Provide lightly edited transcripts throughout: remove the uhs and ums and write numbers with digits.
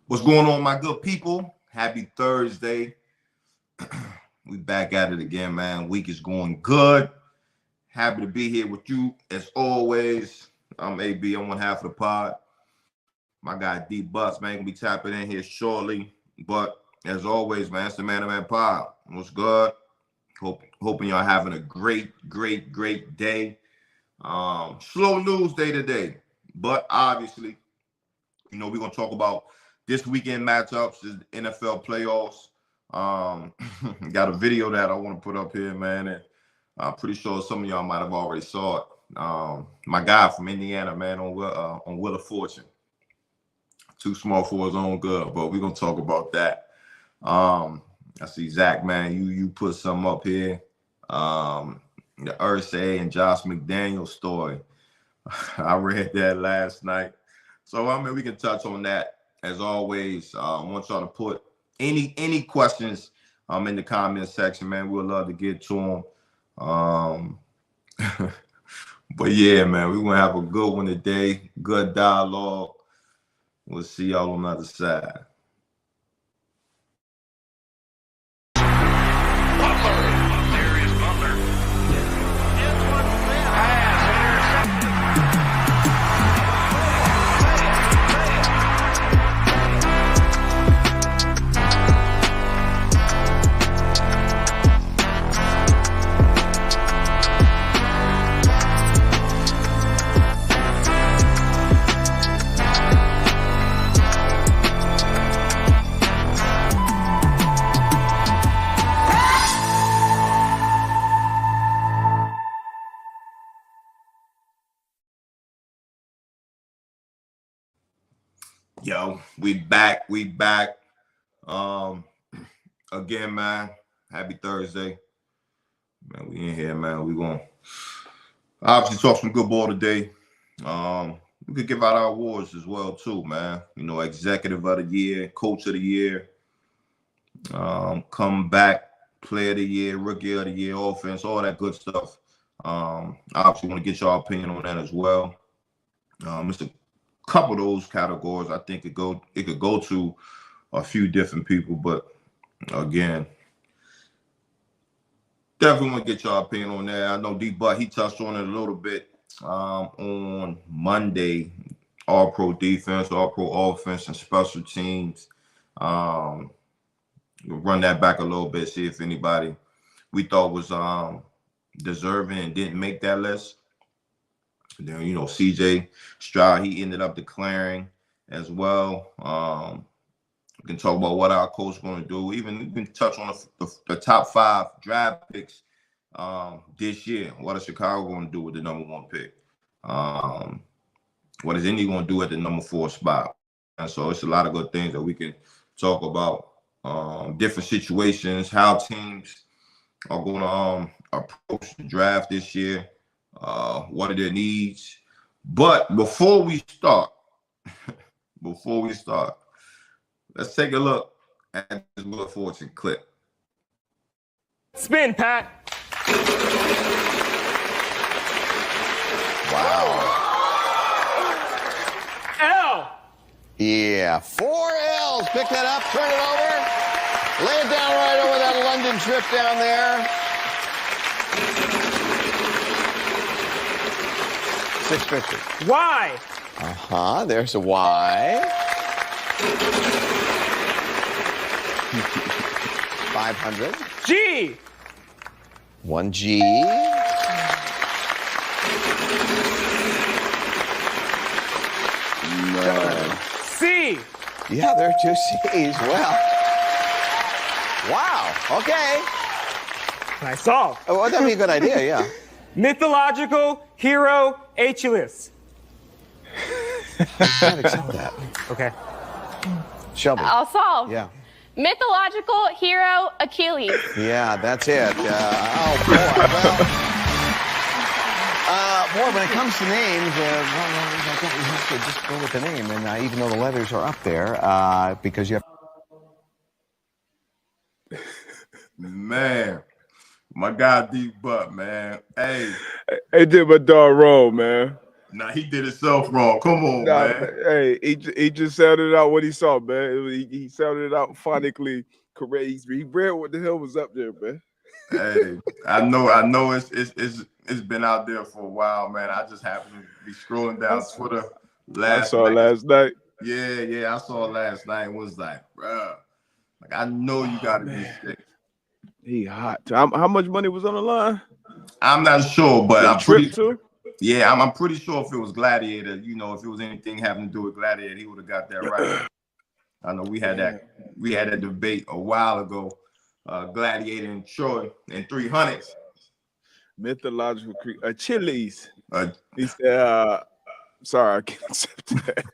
What's going on, my good people? Happy Thursday. We back at it again, man. Week is going good. Happy to be here with you as always. I'm AB. I'm one half of the pod. My guy D Butts, man, gonna be tapping in here shortly. But as always, man, it's the Man to Man Pod. What's good? Hoping y'all having a great day. Slow news day today, but obviously, we're gonna talk about this weekend matchups, the NFL playoffs. Got a video that I want to put up here, man, and I'm pretty sure some of y'all might have already saw it. My guy from Indiana, man, on Wheel of Fortune. Too small for his own good, but we're gonna talk about that. I see Zach, man, you put some up here. The Ursay and Josh McDaniels story. I read that last night. So, we can touch on that. As always, I want y'all to put any questions in the comment section, man. We'd love to get to them. But, yeah, man, we're going to have a good one today. Good dialogue. We'll see y'all on the other side. Darius Butler. Antoine Bethea has Yo, we back. Again, man. Happy Thursday. Man, we in here, man. We gonna obviously talk some good ball today. We could give out our awards as well, too, man. Executive of the year, coach of the year, comeback player of the year, rookie of the year, offense, all that good stuff. Obviously want to get your opinion on that as well. It's a couple of those categories I think it could go to a few different people, but again, definitely want to get your opinion on that. I know D-Butt, he touched on it a little bit on Monday. All-Pro defense, All-Pro offense, and special teams. We'll run that back a little bit, see if anybody we thought was deserving and didn't make that list. Then, CJ Stroud, he ended up declaring as well. We can talk about what our coach is going to do. Even we can touch on the top 5 draft picks this year. What is Chicago going to do with the number 1 pick? What is Indy going to do at the number 4 spot? And so it's a lot of good things that we can talk about. Different situations, how teams are going to approach the draft this year. What are their needs? But before we start, let's take a look at this Wheel of Fortune clip. Spin, Pat. Wow. L. Yeah, 4 L's. Pick that up, turn it over. Lay it down right over that London trip down there. 650. Y. There's a Y. 500. G. 1 G. No. C. Yeah, there are 2 C's. Well. Wow. Okay. Can I solve? Oh, that'd be a good idea, yeah. Mythological hero Achilles. Try to tell that. Okay. Shelby. I'll solve. Yeah. Mythological hero Achilles. Yeah, that's it. Oh, boy. Well, boy, when it comes to names, I think we have to just go with the name. And even though the letters are up there, because you have... Man, my guy D-Butt, man. Hey, They did my dog wrong, man. Nah, he did himself wrong. Come on, Nah, man. hey, he just sounded out what he saw, man. He sounded it out phonically correct. He read what the hell was up there, man. Hey, I know it's been out there for a while, man. I just happened to be scrolling down Twitter I saw night. last night. Yeah, I saw it last night and was like, bruh, like I know you got to be sick. He hot. How much money was on the line? I'm not sure, but I'm pretty too. Yeah, I'm pretty sure if it was Gladiator, you know, if it was anything having to do with Gladiator, he would have got that right. I know we had that debate a while ago. Gladiator and Troy and 300. Mythological Achilles. Uh, He said, sorry, I can't accept that.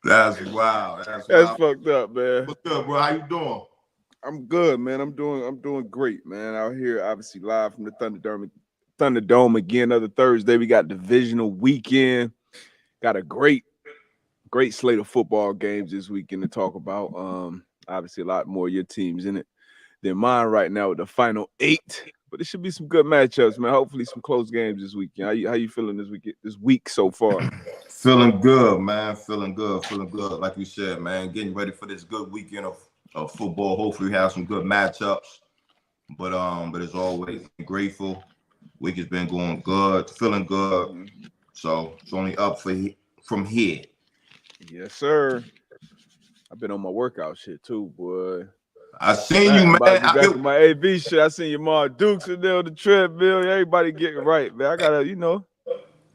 That's wild. That's fucked up, man. What's good, bro? How you doing? I'm good, man. I'm doing great, man. Out here, obviously live from the Thunderdome again. Another Thursday. We got divisional weekend. Got a great slate of football games this weekend to talk about. Obviously a lot more of your teams in it than mine right now with the final 8. But it should be some good matchups, man. Hopefully some close games this weekend. How you feeling this week so far? Feeling good, man. Feeling good. Like you said, man. Getting ready for this good weekend of football. Hopefully we have some good matchups. But as always, grateful. Week has been going good, feeling good. So it's only up from here. Yes, sir. I've been on my workout shit too, boy. I seen you, man. Back my AV shit. I seen your mom Dukes in there on the treadmill. Everybody getting right, man. I gotta,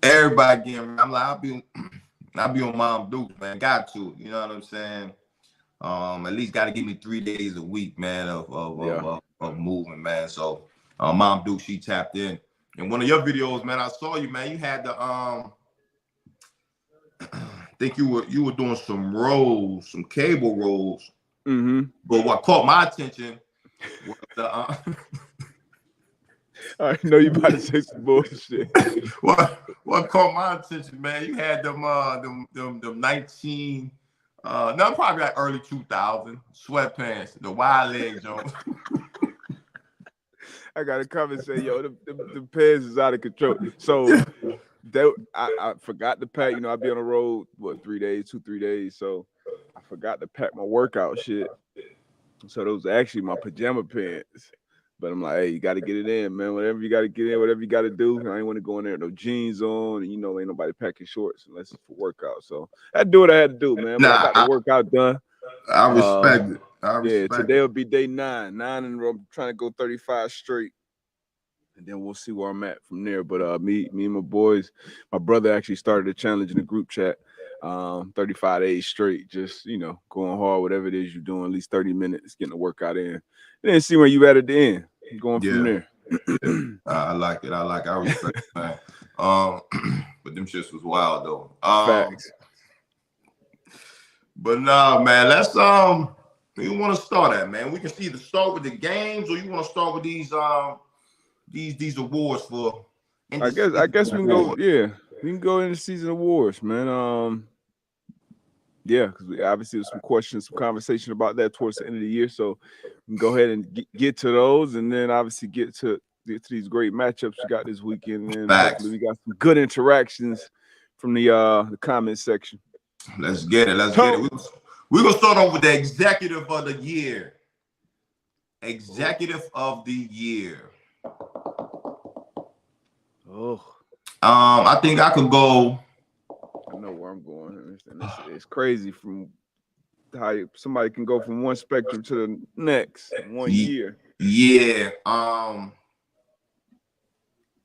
Everybody getting right. I'm like, I'll be on Mom Dukes, man. Got to, you know what I'm saying? At least got to give me 3 days a week, man, of moving, man. So Mom Dukes, she tapped in. In one of your videos, man, I saw you, man. You had the I think you were doing some cable rolls. Mm-hmm. But what caught my attention was the I know you about to say some bullshit. what caught my attention, man? You had them 19 probably like early 2000 sweatpants, the wide leg Jones. I gotta come and say, yo, the pants is out of control. So I forgot to pack. I'd be on the road 3 days. So I forgot to pack my workout shit. So those are actually my pajama pants. But I'm like, hey, you got to get it in, man. Whatever you got to get in, whatever you got to do. I ain't want to go in there with no jeans on. And, ain't nobody packing shorts unless it's for workout. So I do what I had to do, man. But I got the workout done. I respect it. Yeah, today will be day 9. 9 and I'm trying to go 35 straight. And then we'll see where I'm at from there. But me and my boys, my brother actually started a challenge in the group chat. 35 days straight, just going hard, whatever it is you're doing, at least 30 minutes, getting the workout in. And then see where you at the end. Going from there. I like it. I respect it, man. But them shits was wild though. Facts. But nah, man, let's where you want to start at, man? We can either start with the games or you want to start with these awards for. I guess we can go. Yeah, we can go into season awards, man. Yeah, because we obviously there's some questions, some conversation about that towards the end of the year. So we can go ahead and get to those, and then obviously get to these great matchups we got this weekend. And hopefully we got some good interactions from the comment section. Let's get it. We're gonna start off with the executive of the year. Executive of the year. Oh. I think I could go. I know where I'm going. It's crazy from how somebody can go from one spectrum to the next in 1 year. Yeah.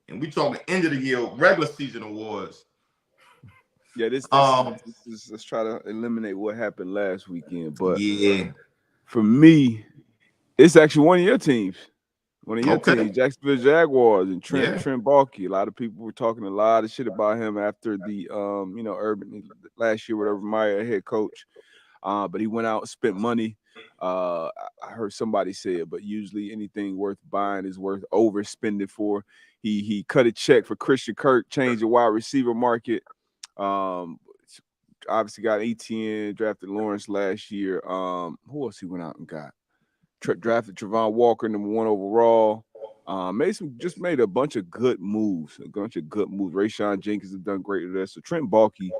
And we talking end of the year regular season awards. Yeah, this is let's try to eliminate what happened last weekend. But for me, it's actually one of your teams. One of your teams, Jacksonville Jaguars, and Trent Baalke. A lot of people were talking a lot of shit about him after the Urban last year, whatever, Meyer head coach. But he went out and spent money. I heard somebody say it, but usually anything worth buying is worth overspending for. He cut a check for Christian Kirk, changed the wide receiver market. Obviously got ETN, drafted Lawrence last year. Who else he went out and got? Drafted Travon Walker, number 1 overall. Made a bunch of good moves. Rayshawn Jenkins has done great with that. So Trent Baalke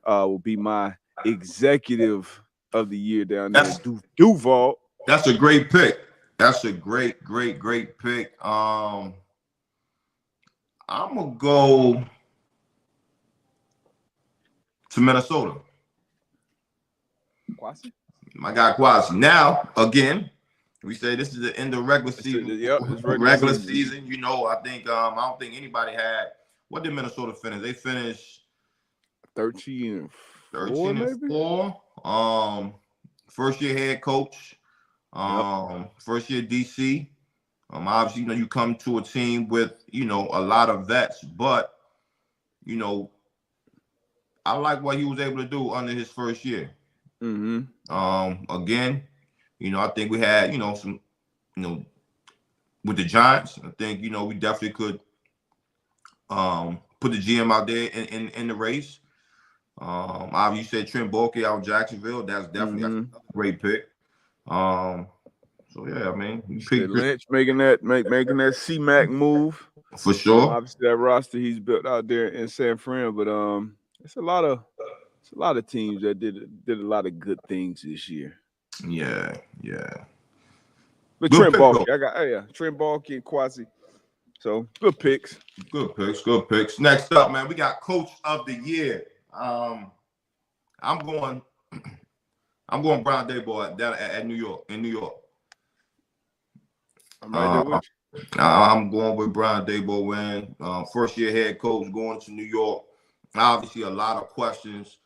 will be my executive of the year down there. Duval. That's a great pick. That's a great pick. I'm gonna go to Minnesota. Kwasi? My guy Kwasi. Now, again, we say this is the end of regular season. It's regular season. You know, I don't think anybody had. What did Minnesota finish? They finished 13 and 4. First year head coach. First year DC. Obviously, you come to a team with, a lot of vets, but, I like what he was able to do under his first year. Again, I think we had, some, with the Giants, I think, we definitely could put the GM out there in the race. Obviously, you said Trent Baalke out of Jacksonville. That's definitely a great pick. So yeah, I mean, Lynch making that C-Mac move for sure. Obviously, that roster he's built out there in San Fran, but it's a lot of teams that did a lot of good things this year. Yeah. But Trent Baalke, Trent Baalke and Kwasi. So good picks. Good picks. Next up, man, we got Coach of the Year. I'm going Brian Daboll down at New York. I'm right there with you. I'm going with Brian Daboll, first year head coach going to New York. Obviously, a lot of questions.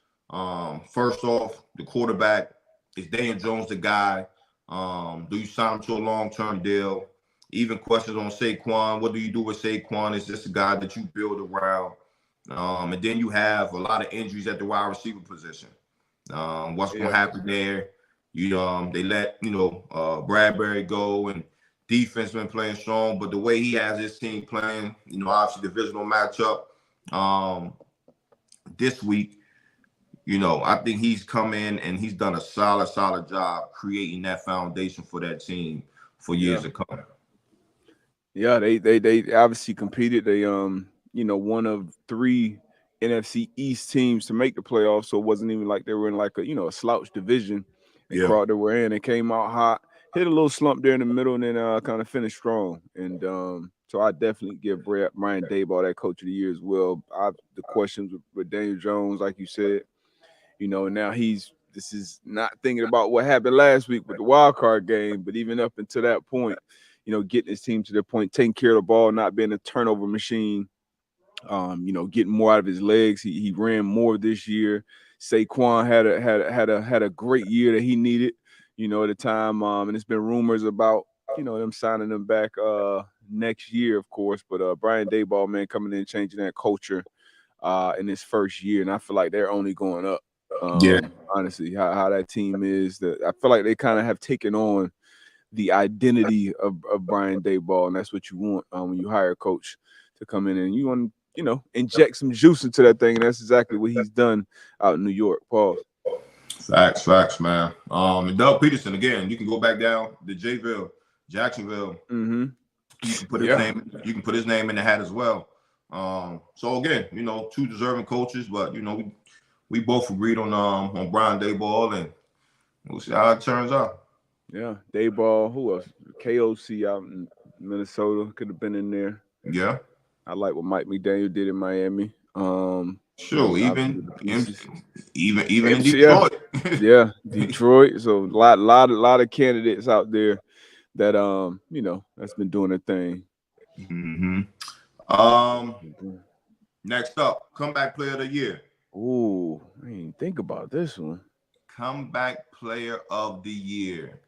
First off, the quarterback, is Daniel Jones the guy? Do you sign him to a long-term deal? Even questions on Saquon. What do you do with Saquon? Is this a guy that you build around? And then you have a lot of injuries at the wide receiver position. What's going to happen there? They let Bradbury go, and defense been playing strong, but the way he has his team playing, obviously divisional matchup this week, I think he's come in and he's done a solid job creating that foundation for that team for years to come. Yeah, they obviously competed. They one of 3 NFC East teams to make the playoffs, so it wasn't even like they were in like a slouch division. They were in. They came out hot, hit a little slump there in the middle, and then kind of finished strong. And so I definitely give Brian Daboll that Coach of the Year as well. The questions with Daniel Jones, like you said, now this is not thinking about what happened last week with the wild card game, but even up until that point, getting his team to the point, taking care of the ball, not being a turnover machine, getting more out of his legs. He ran more this year. Saquon had a great year that he needed, at the time. And it's been rumors about, them signing him back next year, of course. But Brian Daboll, man, coming in, changing that culture in his first year. And I feel like they're only going up. Honestly, how that team is. I feel like they kind of have taken on the identity of Brian Daboll, and that's what you want when you hire a coach to come in, and you want to, inject some juice into that thing, and that's exactly what he's done out in New York. Pause. Facts, man. And Doug Peterson, again, you can go back down to Jacksonville. Mm-hmm. You can put his name. You can put his name in the hat as well. So again, 2 deserving coaches, but we both agreed on Brian Daboll, and we'll see how it turns out. Yeah, Daboll. Who else? KOC out in Minnesota could have been in there. Yeah, I like what Mike McDaniel did in Miami. Sure, even in Detroit. Yeah, Detroit. So a lot of candidates out there that that's been doing their thing. Mm-hmm. Next up, comeback player of the year. Ooh, I didn't even think about this one. Comeback player of the year.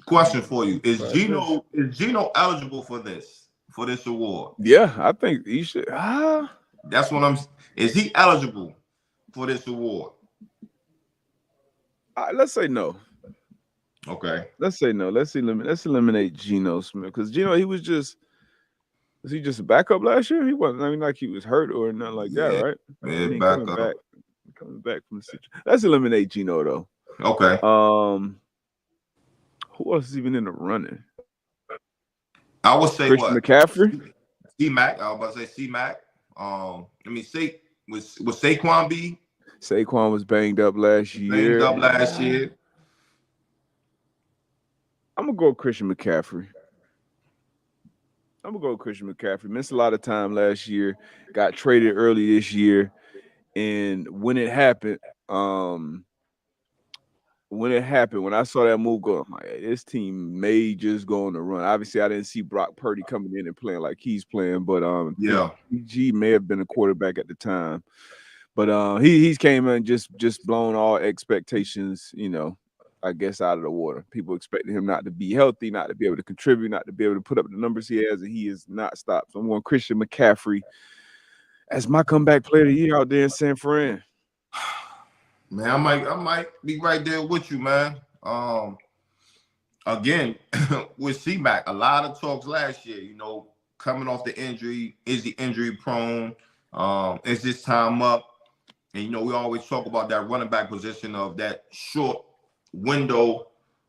Question for you: Is Geno eligible for this award? Yeah, I think he should. That's what Is he eligible for this award? Let's say no. Okay. Let's say no. Let's eliminate Geno Smith, because Geno, was he just a backup last year? He wasn't. I mean, like he was hurt or nothing like that, right? Yeah, coming back from the situation. Let's eliminate Geno though. Okay. Who else is even in the running? I would say Christian what? McCaffrey? C-Mac. I was about to say C-Mac. I mean, was Saquon B? Saquon was banged up last year. Banged up last year. I'm going to go Christian McCaffrey. Missed a lot of time last year. Got traded early this year. And when it happened, when I saw that move go, I'm like, this team may just go on the run. Obviously, I didn't see Brock Purdy coming in and playing like he's playing, but PG may have been a quarterback at the time. But he's came in just blown all expectations, I guess, out of the water. People expected him not to be healthy, not to be able to contribute, not to be able to put up the numbers he has, and he is not stopped. So I'm going Christian McCaffrey as my comeback player of the year out there in San Fran. Man, I might be right there with you, man. Again, with C-Mac, a lot of talks last year, coming off the injury. Is he injury prone? Is this time up? And, we always talk about that running back position of that short window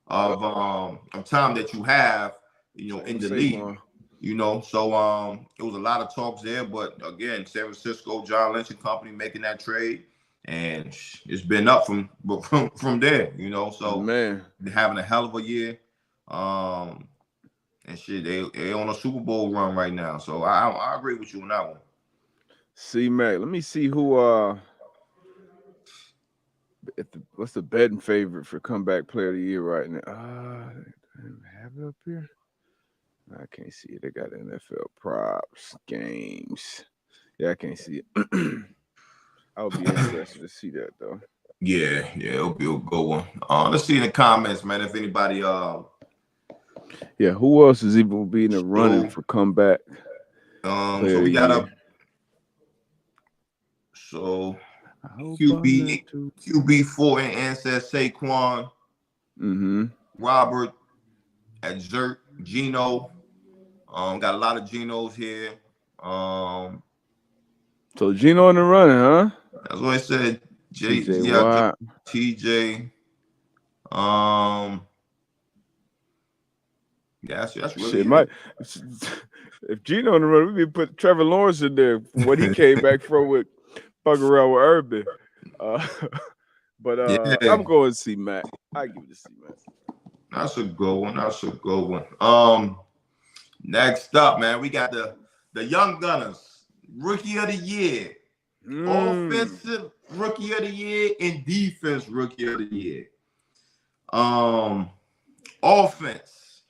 of time that you have, in the league. So it was a lot of talks there. But, again, San Francisco, John Lynch and company making that trade. And it's been up from there, So man, they're having a hell of a year, and shit, they on a Super Bowl run right now. So I agree with you on that one. C-Mac, let me see who what's the betting favorite for comeback player of the year right now? Have it up here. I can't see it. They got NFL props games. Yeah, I can't see it. I would be interested to see that though. Yeah, it'll be a good one. Let's see in the comments, man. If anybody, who else is even be in the running for comeback? So we got QB4 and Ancest Saquon, Robert at Zert, Gino. Got a lot of Genos here. So Gino in the running, huh? That's what I said. TJ. That's really if Gino in the running, we put Trevor Lawrence in there from what he came back from with fucking around with Urban. I'm going C-Mac. I give it to C-Mac. That's a good one. Next up, man, we got the Young Gunners. Rookie of the year, offensive rookie of the year, and defense rookie of the year. Offense.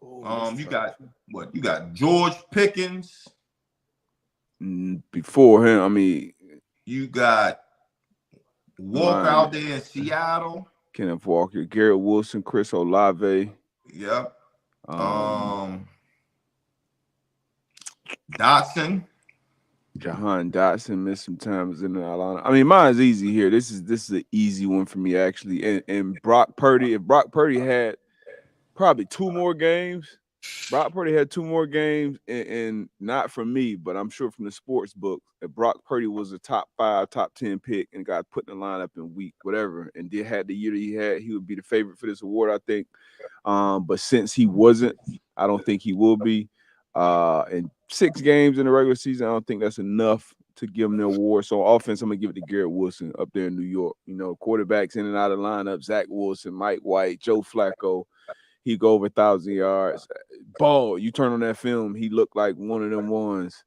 You got what? You got George Pickens. Before him, you got Walker out there in Seattle. Kenneth Walker, Garrett Wilson, Chris Olave. Yep. Dotson. Jahan Dotson missed some times in Atlanta. Mine's easy here. This is an easy one for me, actually. And Brock Purdy, if Brock Purdy had probably 2 more games, and not from me, but I'm sure from the sports book, if Brock Purdy was a top 5, top 10 pick and got put in the lineup in week whatever, and had the year that he had, he would be the favorite for this award, I think. But since he wasn't, I don't think he will be. And 6 games in the regular season, I don't think that's enough to give him the award. So offense, I'm gonna give it to Garrett Wilson up there in New York. Quarterbacks in and out of the lineup: Zach Wilson, Mike White, Joe Flacco. He go over 1,000 yards. Ball, you turn on that film, he looked like one of them ones.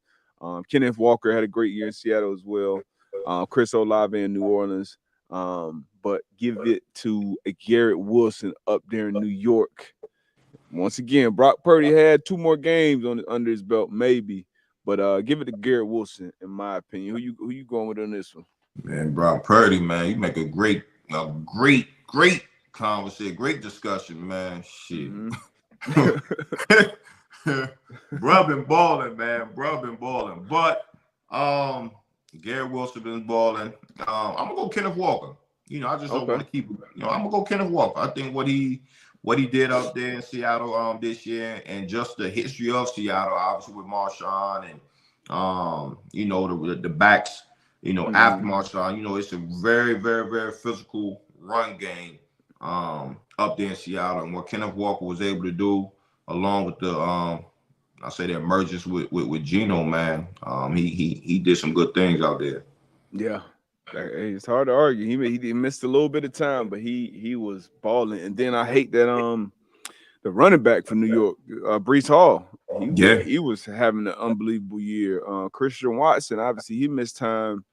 Kenneth Walker had a great year in Seattle as well. Chris Olave in New Orleans. But give it to Garrett Wilson up there in New York. Once again, Brock Purdy had 2 more games under his belt, maybe, but give it to Garrett Wilson, in my opinion. Who you going with on this one? Man, Brock Purdy, man, you make a great conversation, great discussion, man. Shit, bruh been balling, man. But Garrett Wilson been balling. I'm gonna go Kenneth Walker. I just don't want to keep. I'm gonna go Kenneth Walker. I think what he did up there in Seattle this year, and just the history of Seattle, obviously with Marshawn and the backs, after Marshawn, it's a very, very, very physical run game up there in Seattle, and what Kenneth Walker was able to do, along with the I say the emergence with Geno, man. He did some good things out there. Yeah. It's hard to argue. He missed a little bit of time, but he was balling. And then I hate that the running back for New York, Breece Hall. He was having an unbelievable year. Christian Watson, obviously, he missed time,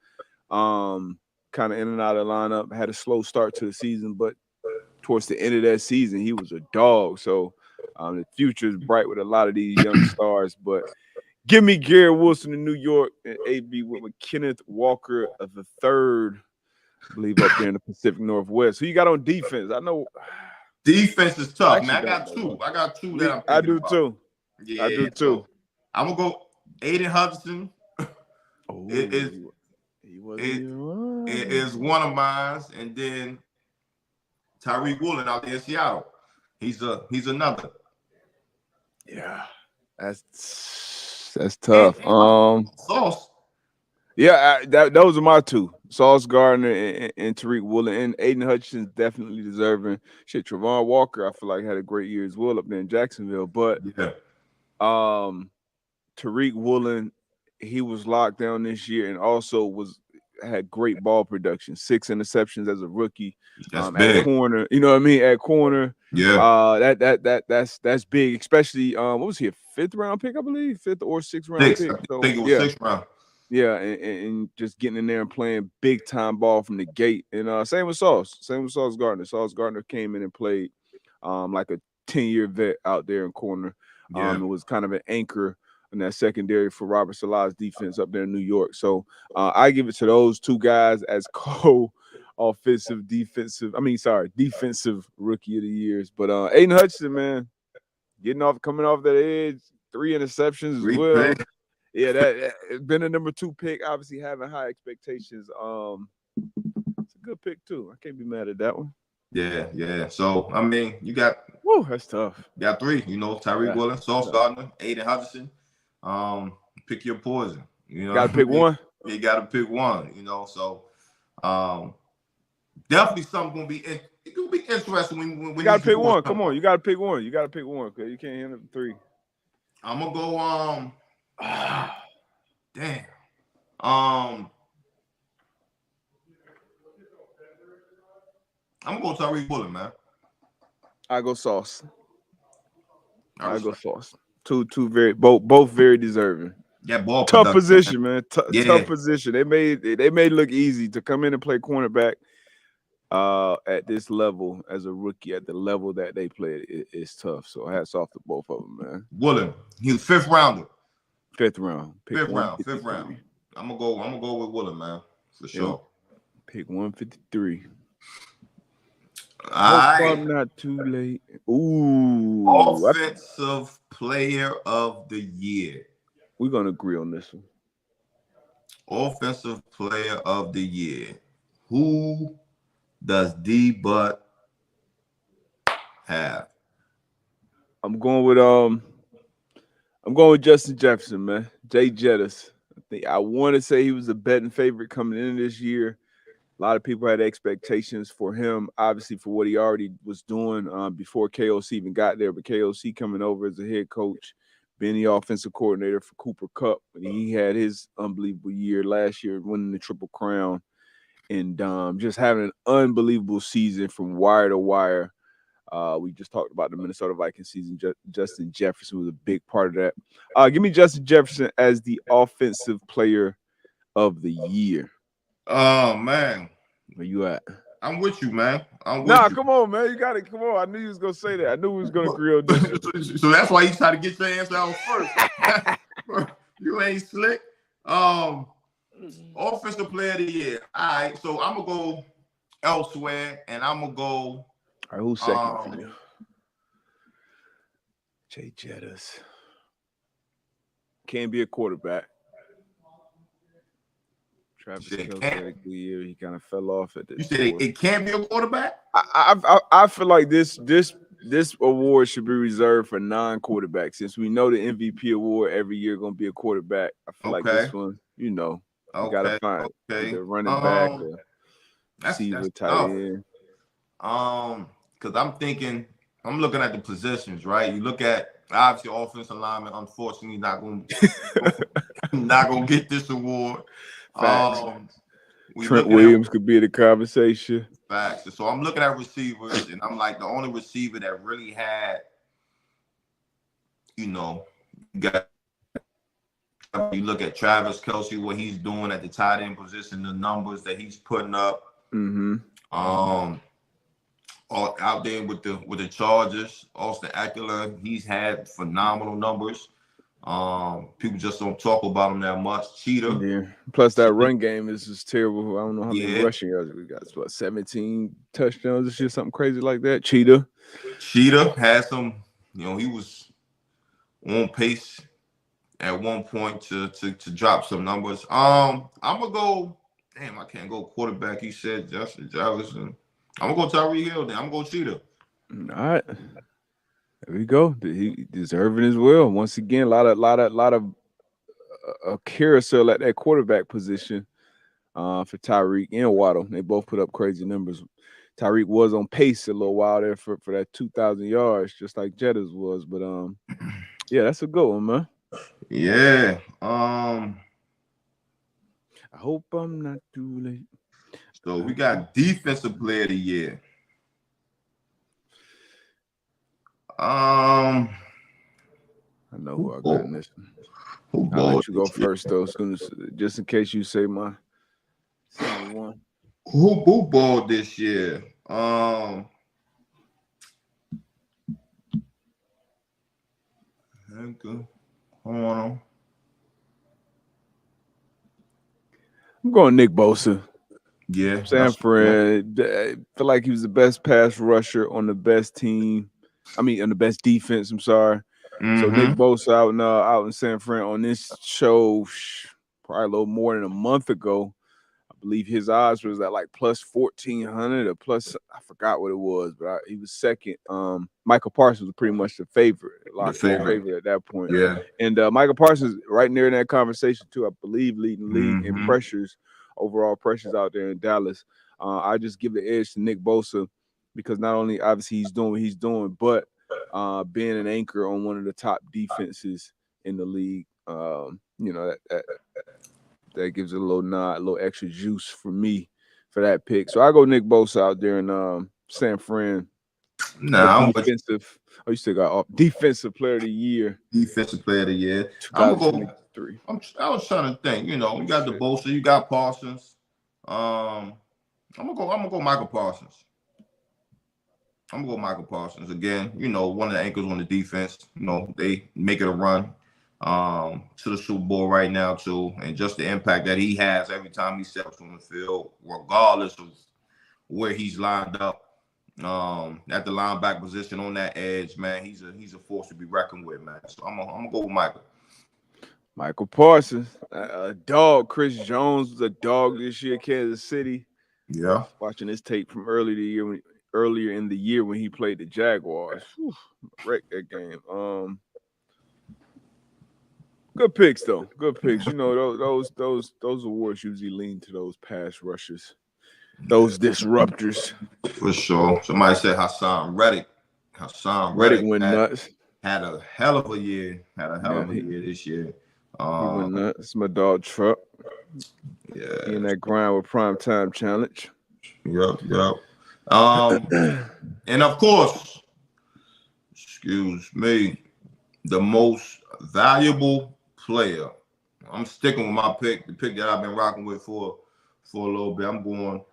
kind of in and out of the lineup. Had a slow start to the season, but towards the end of that season, he was a dog. So the future is bright with a lot of these young stars. But give me Garrett Wilson in New York and AB with Kenneth Walker of the third, I believe, up there in the Pacific Northwest. Who you got on defense? I know defense is tough, man. I got two that I do about. Too. Yeah, I do too. So I'm gonna go Aiden Hutchinson. It is one of mine, and then Tyreek Woolen out there in Seattle. He's another. Yeah, that's tough. Sauce. Yeah, those are my two. Sauce Gardner and Tyreek Woolen, and Aiden Hutchinson definitely deserving. Shit, Travon Walker, I feel like had a great year as well up there in Jacksonville. But Tyreek Woolen, he was locked down this year, and also had great ball production. 6 interceptions as a rookie. That's big. At corner, you know what I mean? At corner, yeah. That's big, especially what was he, a 5th round pick, I believe, 5th or 6th round pick. So, I think it was 6th round. Yeah, and just getting in there and playing big time ball from the gate. And same with Sauce Gardner. Sauce Gardner came in and played like a 10-year vet out there in corner. It was kind of an anchor in that secondary for Robert Saleh's defense up there in New York. So I give it to those two guys as defensive rookie of the years. But Aiden Hutchinson, man, coming off that edge, 3 interceptions as well. Yeah, that been a number 2 pick. Obviously, having high expectations. It's a good pick too. I can't be mad at that one. Yeah. So I mean, you got. Whoa, that's tough. You got 3. Tyreek Woolen, Sauce Gardner, Aiden Hutchinson. Pick your poison. Gotta pick one. You gotta pick one. So definitely something gonna be interesting when you gotta pick one. Come on, you gotta pick one. You gotta pick one because you can't handle 3. I'm gonna go. Damn. I'm gonna go Tyreek Woolen, man. I go Sauce. I go Sauce. Two both very deserving. Yeah, ball tough position, man. Tough position. They made it look easy to come in and play cornerback at this level as a rookie at the level that they played. It's tough. So hats off to both of them, man. Woolen, he was 5th rounder. 5th round. Fifth round. I'm gonna go with Woolen, man, for sure. Pick 153. I'm not too late. Ooh. Offensive player of the year. We're gonna agree on this one. Offensive player of the year. Who does D-Butt have? I'm going with Justin Jefferson, man. Jay Jettis. I want to say he was a betting favorite coming into this year. A lot of people had expectations for him, obviously, for what he already was doing before KOC even got there. But KOC coming over as a head coach, being the offensive coordinator for Cooper Kupp. He had his unbelievable year last year, winning the Triple Crown, and just having an unbelievable season from wire to wire. We just talked about the Minnesota Vikings season. Justin Jefferson was a big part of that. Give me Justin Jefferson as the offensive player of the year. Oh, man. Where you at? I'm with you, man. Come on, man. You got it. Come on. I knew you was going to say that. I knew we was going to agree on this. So that's why you try to get your answer out first. You ain't slick. Offensive player of the year. All right. So I'm going to go elsewhere, and I'm going to go. All right, who's second for you? Jay Jettis. Can't be a quarterback. Travis Kelce had a good year. He kind of fell off at this. You said it can't be a quarterback? I feel like this award should be reserved for non-quarterbacks. Since we know the MVP award every year going to be a quarterback, I feel like this one, you got to find a running back or receiver tight end. because I'm looking at the positions, right? You look at obviously offensive lineman, unfortunately, not gonna get this award. Trent Williams could be in the conversation. Facts. So I'm looking at receivers, and I'm like the only receiver that really had, you look at Travis Kelce, what he's doing at the tight end position, the numbers that he's putting up. Out there with the Chargers, Austin Eckler, he's had phenomenal numbers. People just don't talk about him that much. Cheetah. Yeah. Plus that run game is just terrible. I don't know how many rushing yards we got. It's what, 17 touchdowns this year, something crazy like that. Cheetah had some, he was on pace at one point to drop some numbers. I'm gonna go. Damn, I can't go quarterback. He said Justin Jefferson. I'm gonna go Tyreek Hill. Then I'm gonna go Cheetah. All right, there we go. He deserving as well. Once again, a lot of carousel at that quarterback position for Tyreek and Waddle. They both put up crazy numbers. Tyreek was on pace a little while there for that 2,000 yards, just like Jetta's was. But yeah, that's a good one, man. Yeah. I hope I'm not too late. So we got defensive player of the year. I know who I got in this. I'll let you go first, though, just in case you say my one. Who balled this year? Hold on. I'm going Nick Bosa. Yeah. San Fran. I feel like he was the best pass rusher on the best team. On the best defense. I'm sorry. So Nick Bosa out in San Fran on this show probably a little more than a month ago. I believe his odds was at like plus 1,400 or plus, I forgot what it was, but he was second. Michael Parsons was pretty much the favorite, favorite at that point. Yeah. And Michael Parsons right near in that conversation too, I believe, leading the league in pressures, overall pressures out there in Dallas. I just give the edge to Nick Bosa because not only obviously he's doing what he's doing, but being an anchor on one of the top defenses in the league, that gives it a little nod, a little extra juice for me for that pick. So I go Nick Bosa out there in San Fran. Defensive. You still got defensive player of the year. Defensive player of the year. I'm gonna go 3. I was trying to think. You got the Bosa, you got Parsons. I'm gonna go Michael Parsons. I'm gonna go Michael Parsons again. One of the anchors on the defense. They make it a run to the Super Bowl right now too, and just the impact that he has every time he steps on the field, regardless of where he's lined up at the linebacker position on that edge. Man, he's a force to be reckoned with, man. So I'm gonna go with Michael. Michael Parsons, a dog. Chris Jones was a dog this year, Kansas City. Yeah, watching his tape from earlier in the year when he played the Jaguars. Wrecked that game. Good picks though. Good picks. Those awards usually lean to those pass rushers, those disruptors. For sure. Somebody said Hassan Reddick. Reddick went nuts. Had a hell of a year. This year. He went nuts. My dog Truck. Yeah. He in that grind with Primetime Challenge. Yep. And of course, excuse me, the most valuable player. I'm sticking with my pick, the pick that I've been rocking with for a little bit. I'm going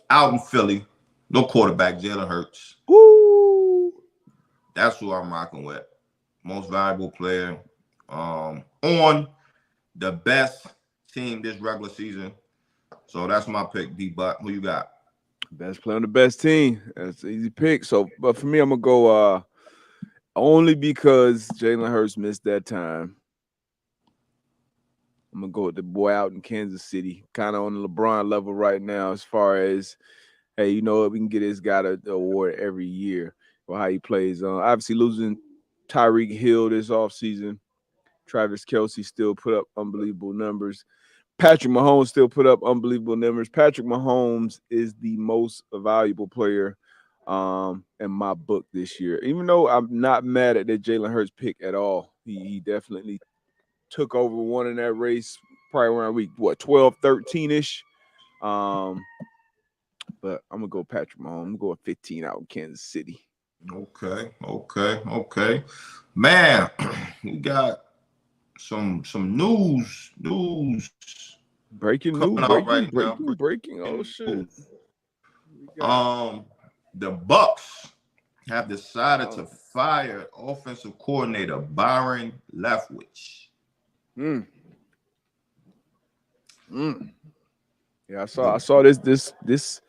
out in Philly. No quarterback, Jalen Hurts. Woo! That's who I'm rocking with. Most valuable player on the best team this regular season. So that's my pick, D-Buck. Who you got? Best player on the best team. That's an easy pick. So, but for me, I'm going to go only because Jalen Hurts missed that time. I'm going to go with the boy out in Kansas City, kind of on the LeBron level right now as far as, hey, you know what, we can get this guy the award every year for how he plays. Obviously, losing Tyreek Hill this offseason. Travis Kelce still put up unbelievable numbers. Patrick Mahomes still put up unbelievable numbers. Patrick Mahomes is the most valuable player in my book this year. Even though I'm not mad at that Jalen Hurts pick at all. He definitely took over one in that race probably around week 12, 13-ish. But I'm gonna go Patrick Mahomes. I'm gonna go 15 out in Kansas City. Okay. Man, we got some news. Breaking news. Breaking. Oh shit. The Bucks have decided to fire offensive coordinator Byron Leftwich. Yeah, I saw this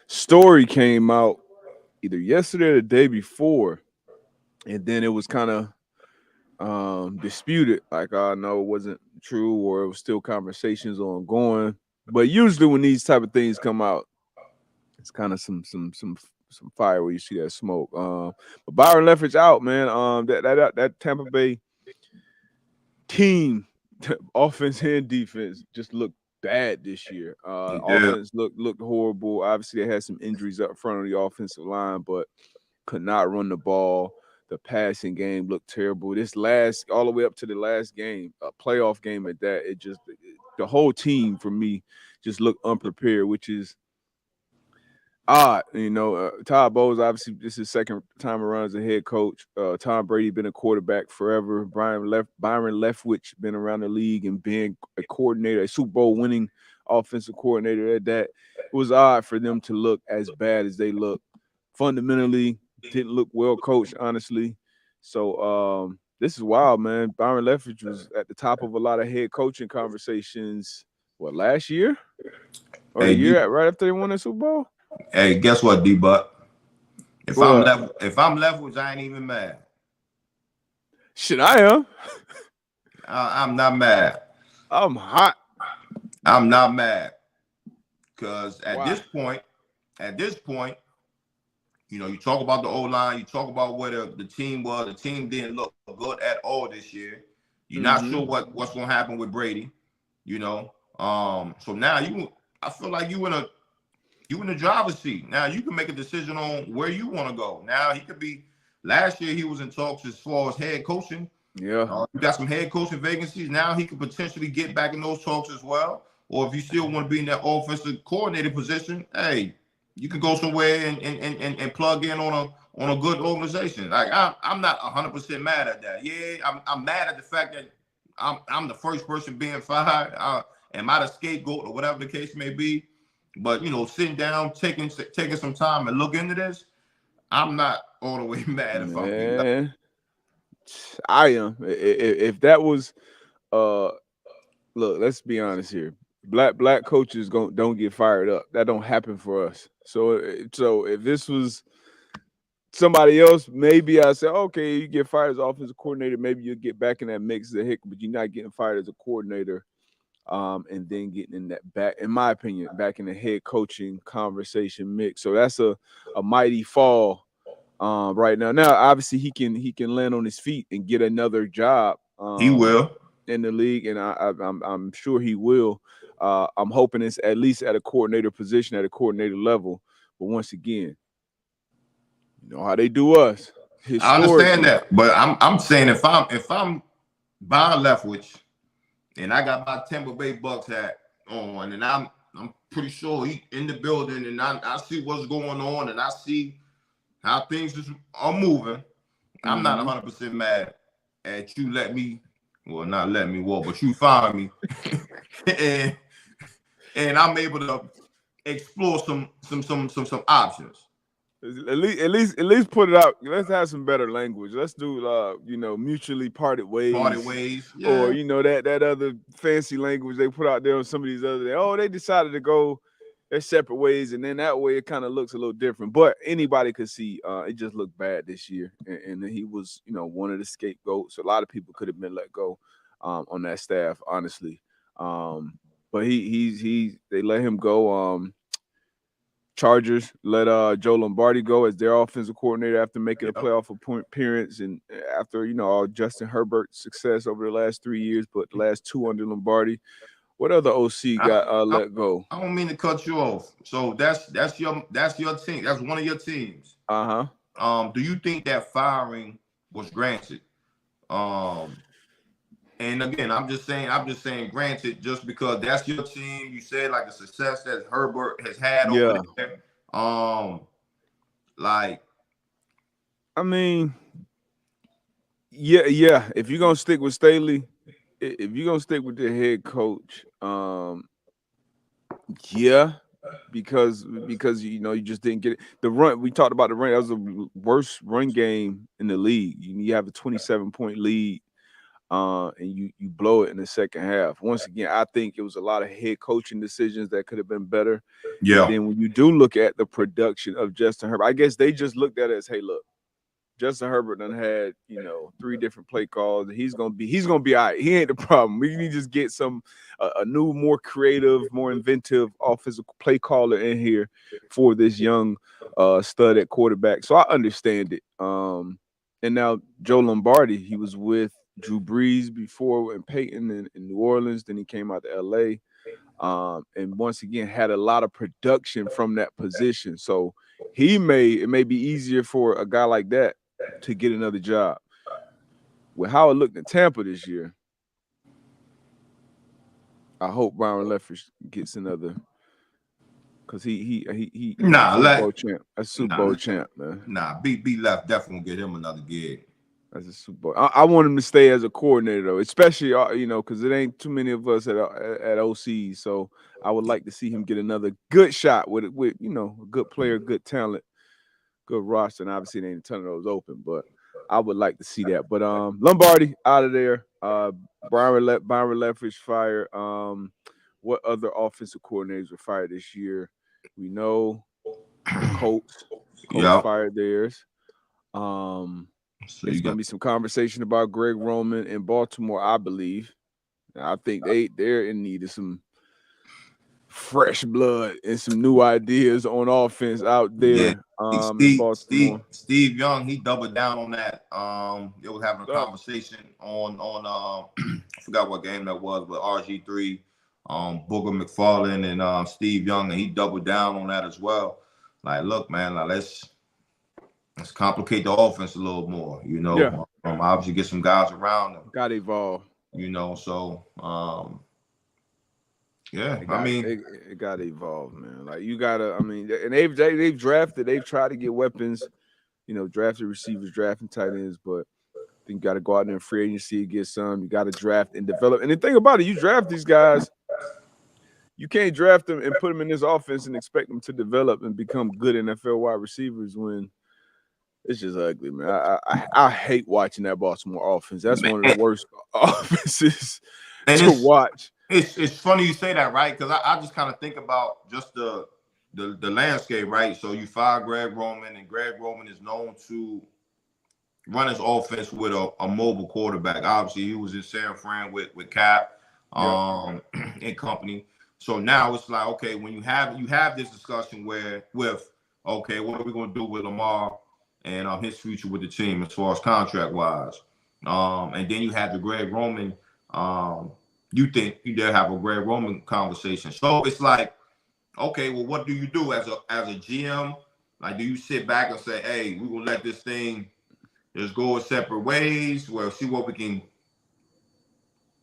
story came out either yesterday or the day before, and then it was kind of disputed. Like, no, it wasn't true, or it was still conversations ongoing. But usually when these type of things come out, it's kind of some fire where you see that smoke. But Byron Leftwich out, man. That Tampa Bay team, offense and defense, just looked bad this year. Offense looked horrible. Obviously, they had some injuries up front of the offensive line, but could not run the ball. The passing game looked terrible. All the way up to the last game, a playoff game at that, the whole team for me just looked unprepared, which is odd. Todd Bowles, obviously, this is his second time around as a head coach. Tom Brady been a quarterback forever. Byron Leftwich been around the league and being a coordinator, a Super Bowl winning offensive coordinator at that. It was odd for them to look as bad as they look. Fundamentally, didn't look well coached, honestly. So this is wild, man. Byron Leftwich was at the top of a lot of head coaching conversations. Last year? Or the year right after they won the Super Bowl? Hey, guess what, D-Buck? If I'm Leftwich, I ain't even mad. Shit, I am. I'm not mad. I'm hot. I'm not mad. Because at this point, you talk about the O-line, you talk about where the team was. The team didn't look good at all this year. You're not sure what's going to happen with Brady, So now I feel like you in the driver's seat. Now you can make a decision on where you want to go. Now he could be. Last year he was in talks as far as head coaching. Yeah, you got some head coaching vacancies. Now he could potentially get back in those talks as well. Or if you still want to be in that offensive coordinator position, hey, you can go somewhere and plug in on a good organization. Like I'm not 100% mad at that. Yeah, I'm mad at the fact that I'm the first person being fired. Am I the scapegoat or whatever the case may be? But sitting down, taking some time and look into this, I'm not all the way mad if I'm. I am. If that was, look, let's be honest here. Black coaches don't get fired up. That don't happen for us. So if this was somebody else, maybe I say, okay, you get fired as offensive coordinator, maybe you'll get back in that mix of Hick, but you're not getting fired as a coordinator. And then getting in that back, in my opinion, back in the head coaching conversation mix. So that's a mighty fall right now. Now, obviously, he can land on his feet and get another job. He will in the league, and I'm sure he will. I'm hoping it's at least at a coordinator position, at a coordinator level. But once again, you know how they do us. I understand that, but I'm saying if I'm Byron Leftwich. And I got my Tampa Bay Bucks hat on, and I'm pretty sure he in the building, and I see what's going on, and I see how things are moving. I'm not 100% mad at you not let me walk, but you fired me, and I'm able to explore some options. At least put it out. Let's have some better language. Let's do mutually parted ways. Yeah. Or that other fancy language they put out there on some of these other. They decided to go their separate ways, and then that way it kind of looks a little different. But anybody could see it just looked bad this year, and he was one of the scapegoats. A lot of people could have been let go on that staff, honestly. But they let him go. Chargers let Joe Lombardi go as their offensive coordinator after making a playoff appearance and after all Justin Herbert's success over the last 3 years, but the last 2 under Lombardi. What other OC got let go? I don't mean to cut you off. So that's your team. That's one of your teams. Do you think that firing was granted? And again, I'm just saying, granted, just because that's your team. You said like the success that Herbert has had over there. Like, I mean, yeah. If you're gonna stick with Staley, if you're gonna stick with the head coach, yeah, because you just didn't get it. The run we talked about the run. That was the worst run game in the league. You have a 27-point lead. And you blow it in the second half. Once again, I think it was a lot of head coaching decisions that could have been better. Yeah. And then when you do look at the production of Justin Herbert, I guess they just looked at it as, hey, look, Justin Herbert done had 3 different play calls. He's gonna be all right. He ain't the problem. We need to just get a new, more creative, more inventive offensive play caller in here for this young stud at quarterback. So I understand it. And now Joe Lombardi, he was with Drew Brees before and Peyton in New Orleans. Then he came out to L.A. And once again had a lot of production from that position. So it may be easier for a guy like that to get another job. With how it looked in Tampa this year, I hope Byron Leftwich gets another, because he Super Bowl champ. That's Super Bowl champ, man. B Left definitely gonna get him another gig. As a Super Bowl. I want him to stay as a coordinator though, especially because it ain't too many of us at OC. So I would like to see him get another good shot with a good player, good talent, good roster. And obviously, there ain't a ton of those open, but I would like to see that. But Lombardi out of there. Byron Leftwich fired. What other offensive coordinators were fired this year? We know the Colts fired theirs. So there's going to be some conversation about Greg Roman in Baltimore, I believe. I think they're in need of some fresh blood and some new ideas on offense out there. In Baltimore. Steve Young, he doubled down on that. They was having a conversation on I forgot what game that was, but RG3, Booger McFarland, and Steve Young, and he doubled down on that as well. Like, look, man, let's complicate the offense a little more, obviously get some guys around them. Got to evolve. So it got to evolve, man. Like, you gotta, and they've drafted, they've tried to get weapons, drafted receivers, drafting tight ends, but I think you got to go out there in free agency and get some. You got to draft and develop. And the thing about it, you draft these guys, you can't draft them and put them in this offense and expect them to develop and become good NFL wide receivers when it's just ugly, man. I hate watching that Baltimore offense. That's one of the worst offenses to watch. It's funny you say that, right? Because I just kind of think about just the landscape, right? So you fire Greg Roman, and Greg Roman is known to run his offense with a mobile quarterback. Obviously, he was in San Fran with Cap and company. So now it's like, okay, when you have this discussion what are we going to do with Lamar and his future with the team as far as contract wise, and then you have the Greg Roman. You think they'll have a Greg Roman conversation. So it's like, okay, well, what do you do as a GM? Like, do you sit back and say, hey, we're gonna let this thing just go separate ways? Well, see what we can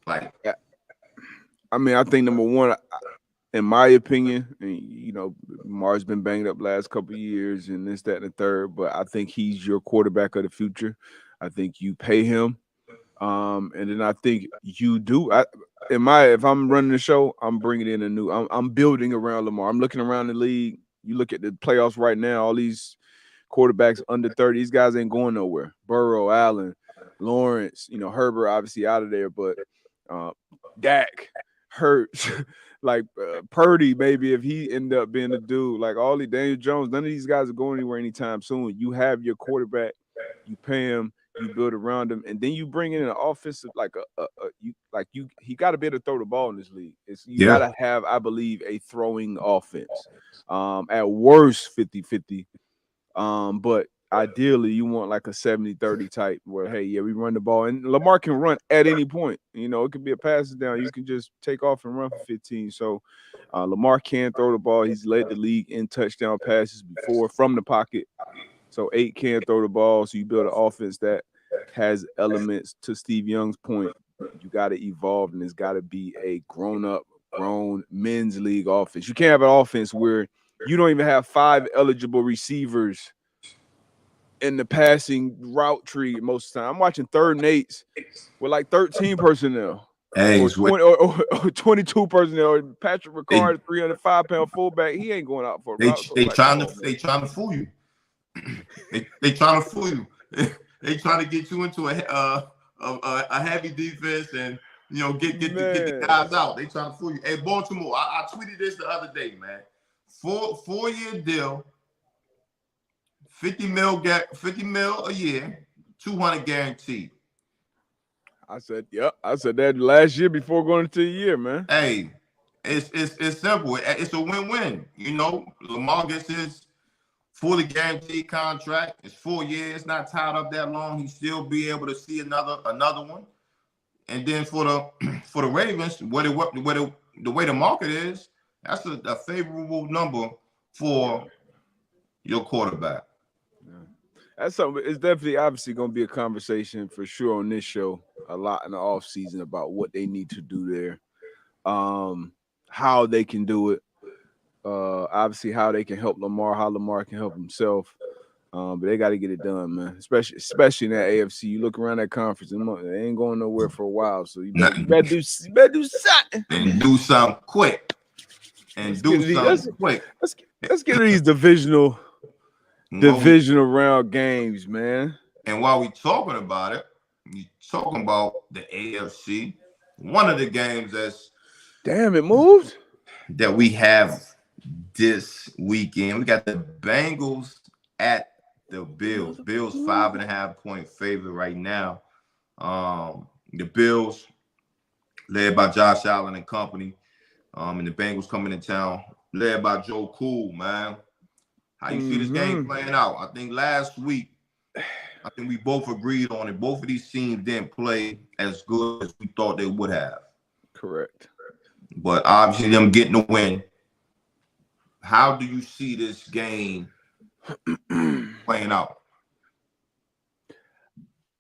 like. I think number one, in my opinion, Lamar's been banged up last couple of years and this, that, and the third, but I think he's your quarterback of the future. I think you pay him. And then I think you do. If I'm running the show, I'm bringing in I'm building around Lamar. I'm looking around the league. You look at the playoffs right now, all these quarterbacks under 30, these guys ain't going nowhere. Burrow, Allen, Lawrence, Herbert obviously out of there, but Dak, Hurts, like Purdy, maybe if he end up being a dude, like all the Daniel Jones, none of these guys are going anywhere anytime soon. You have your quarterback, you pay him, you build around him, and then you bring in an offensive he got to be able to throw the ball in this league. You got to have, I believe, a throwing offense. At worst 50-50. But ideally you want like a 70-30 type where, hey, we run the ball, and Lamar can run at any point. It could be a pass down. You can just take off and run for 15. So Lamar can throw the ball. He's led the league in touchdown passes before from the pocket. So 8 can throw the ball. So you build an offense that has elements. To Steve Young's point, you got to evolve, and it's got to be a grown men's league offense. You can't have an offense where you don't even have 5 eligible receivers in the passing route tree most of the time. I'm watching 3rd and 8s with like 13 personnel. Hey, or 22 personnel. Patrick Ricard, 305-pound fullback, he ain't going out for a route. They trying to fool you. they trying to fool you. They trying to get you into a heavy defense and get the guys out. They trying to fool you. Hey, Baltimore, I tweeted this the other day, man. 4-year deal, 50 mil a year, 200 guaranteed. I said, yep. I said that last year before going into the year, man. Hey, it's simple. It's a win-win. Lamar gets his fully guaranteed contract. It's 4 years, not tied up that long. He still be able to see another one. And then for the Ravens, the way the market is, that's a favorable number for your quarterback. That's something. It's definitely, obviously, going to be a conversation for sure on this show a lot in the offseason about what they need to do there, how they can do it, obviously how they can help Lamar, how Lamar can help himself. But they got to get it done, man, especially in that AFC. You look around that conference, they ain't going nowhere for a while, so you better do something. And do something quick. Let's get to these divisional round games, man. And while we talking about it, you talking about the AFC. One of the games it moved that we have this weekend. We got the Bengals at the Bills. Bills 5.5-point favorite right now. The Bills, led by Josh Allen and company, and the Bengals coming in town, led by Joe Cool, man. How you see this game playing out? I think last week, we both agreed on it. Both of these teams didn't play as good as we thought they would have. Correct. But obviously them getting the win. How do you see this game playing out?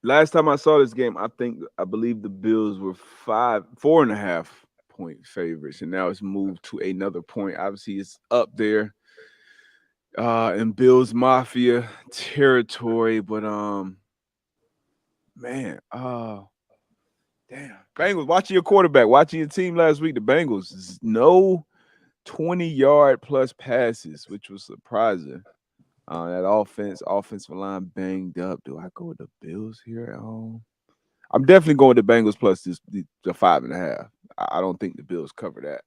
Last time I saw this game, I believe the Bills were 4.5-point favorites, and now it's moved to another point. Obviously, it's up there in Bills Mafia territory, but damn. Bengals, watching your quarterback, watching your team last week, the Bengals, no 20-yard plus passes, which was surprising. That offensive line banged up. Do I go with the Bills here at home? I'm definitely going with the Bengals plus the 5.5. I don't think the Bills cover that.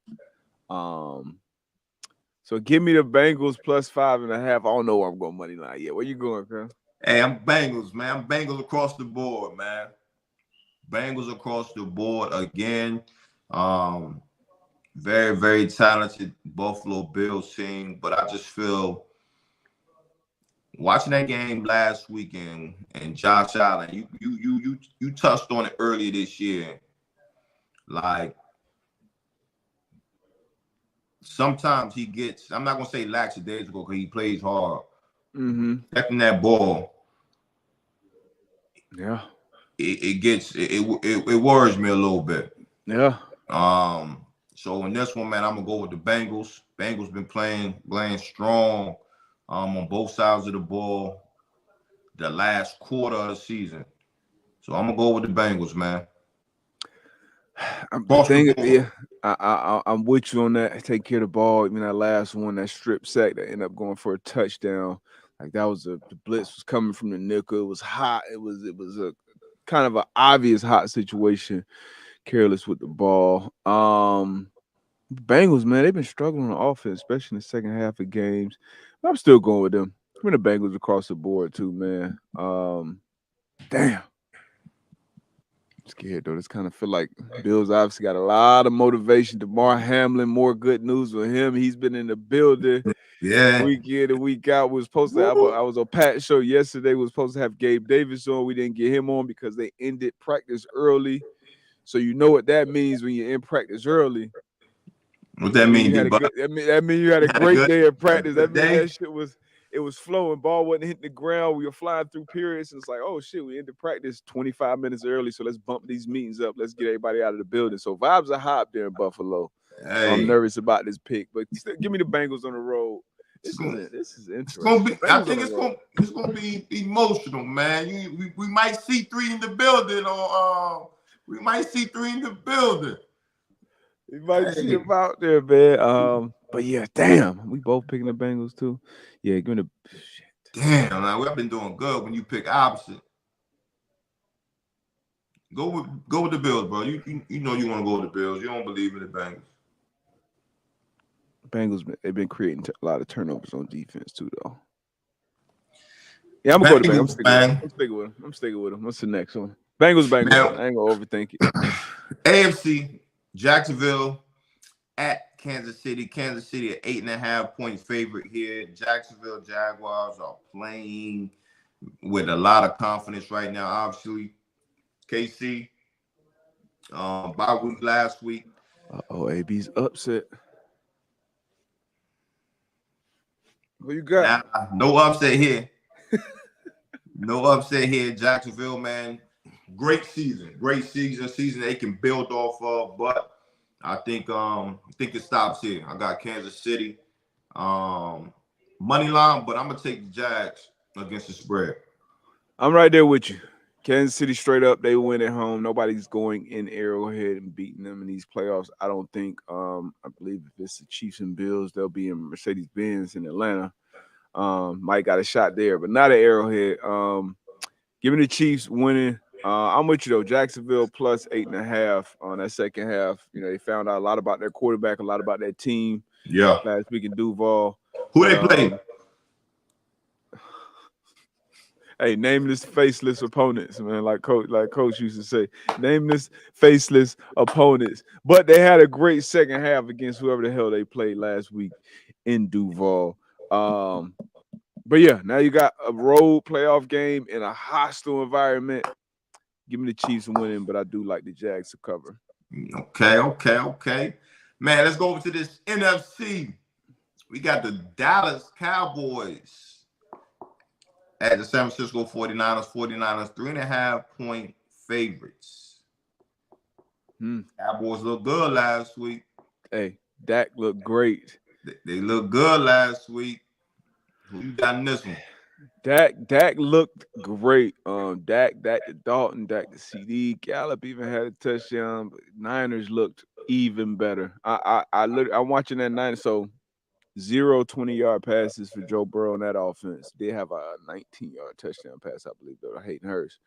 So give me the Bengals plus 5.5. I don't know where I'm going money line yet. Where you going, Phil? Hey, I'm Bengals, man. I'm Bengals across the board, man. Bengals across the board again. Very, very talented Buffalo Bills team, but I just feel watching that game last weekend and Josh Allen, you touched on it earlier this year. Like sometimes he gets, I'm not gonna say lackadaisical because he plays hard. Protecting that ball. Yeah. It worries me a little bit. Yeah. So in this one, man, I'm gonna go with the Bengals. Bengals been playing strong on both sides of the ball the last quarter of the season. So I'm gonna go with the Bengals, man. I'm with you on that. Take care of the ball. That last one, that strip sack that ended up going for a touchdown. Like that was the blitz was coming from the nickel. It was hot. It was a kind of an obvious hot situation. Careless with the ball. Bengals, man, they've been struggling on offense, especially in the second half of games. But I'm still going with them. I'm the Bengals across the board too, man. Damn. I'm scared though. This kind of feel like Bills obviously got a lot of motivation. DeMar Hamlin, more good news with him. He's been in the building. Yeah. Week in and week out. Was supposed to. I was on Pat's show yesterday. Was supposed to have Gabe Davis on. We didn't get him on because they ended practice early. So you know what that means when you're in practice early. What that mean? That means you had a great day of practice. That means that shit was it was flowing. Ball wasn't hitting the ground. We were flying through periods. And it's like, oh, shit, we ended practice 25 minutes early, so let's bump these meetings up. Let's get everybody out of the building. So vibes are high up there in Buffalo. Hey. I'm nervous about this pick, but still, give me the Bengals on the road. This is interesting. I think it's gonna be emotional, man. We might see 3 in the building, or we might see 3 in the building. You might see him out there, man. But yeah, damn, we both picking the Bengals too. Yeah, give me the shit. Damn, man, we've been doing good when you pick opposite. Go with the Bills, bro. You know you want to go with the Bills. You don't believe in the Bengals. Bengals, they've been creating a lot of turnovers on defense too, though. Yeah, I'm gonna go to Bengals. I'm sticking with them. What's the next one? Bengals. Man, I ain't gonna overthink it. AFC, Jacksonville at Kansas City. Kansas City at 8.5-point favorite here. Jacksonville Jaguars are playing with a lot of confidence right now. Obviously, KC, bye week last week. AB's upset. What you got? No upset here. No upset here. Jacksonville, man. Great season. Season they can build off of, but I think it stops here. I got Kansas City money line, but I'm gonna take the Jags against the spread. I'm right there with you. Kansas City straight up, they win at home. Nobody's going in Arrowhead and beating them in these playoffs. I don't think. I believe if it's the Chiefs and Bills, they'll be in Mercedes-Benz in Atlanta. Mike got a shot there, but not at Arrowhead. Give me the Chiefs winning. I'm with you though. Jacksonville plus 8.5 on that second half. You know, they found out a lot about their quarterback, a lot about their team. Yeah. Last week in Duval. Who they played? Hey, nameless, faceless opponents, man. Like Coach used to say, nameless, faceless opponents. But they had a great second half against whoever the hell they played last week in Duval. But yeah, now you got a road playoff game in a hostile environment. Give me the Chiefs winning, but I do like the Jags to cover. Okay. Man, let's go over to this NFC. We got the Dallas Cowboys at the San Francisco 49ers. 49ers 3.5-point favorites. Cowboys looked good last week. Hey, Dak looked great. They looked good last week. Who you got in this one? Dak looked great. Dak to Dalton, Dak to CD. Gallup even had a touchdown. But Niners looked even better. I'm watching that Niners. So 0 20-yard passes for Joe Burrow in that offense. They have a 19-yard touchdown pass, I believe, though. Hayden Hurst.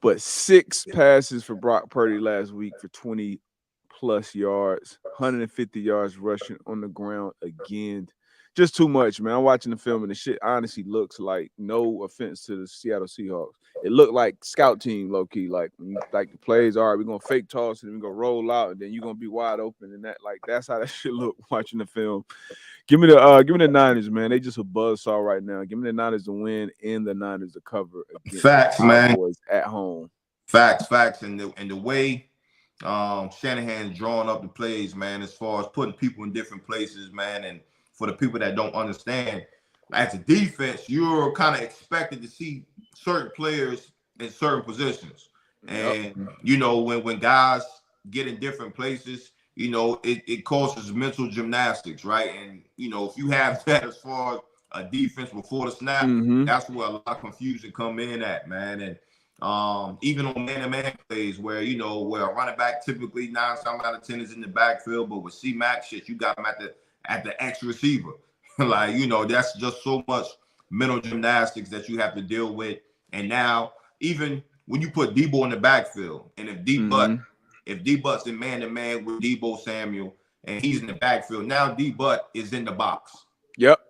But 6 passes for Brock Purdy last week for 20-plus yards, 150 yards rushing on the ground again. Just too much, man. I'm watching the film, and the shit honestly looks like, no offense to the Seattle Seahawks, it looked like scout team low-key. Like the plays, all right, we're going to fake toss, and we're going to roll out, and then you're going to be wide open, and that's how that shit look watching the film. Give me the Niners, man. They just a buzzsaw right now. Give me the Niners to win and the Niners to cover against Facts, the Cowboys at home. Facts. And the way Shanahan's drawing up the plays, man, as far as putting people in different places, man, and for the people that don't understand, as a defense, you're kind of expected to see certain players in certain positions. And, you know, when guys get in different places, you know, it causes mental gymnastics, right? And, you know, if you have that as far as a defense before the snap, that's where a lot of confusion come in at, man. And even on man-to-man plays where, you know, where a running back typically 9 times out of 10 is in the backfield, but with C-Mac shit, you got him at the X receiver. Like, you know, that's just so much mental gymnastics that you have to deal with. And now, even when you put Debo in the backfield, and if D-Butt's in man-to-man with Debo Samuel, and he's in the backfield, now D-Butt is in the box. Yep.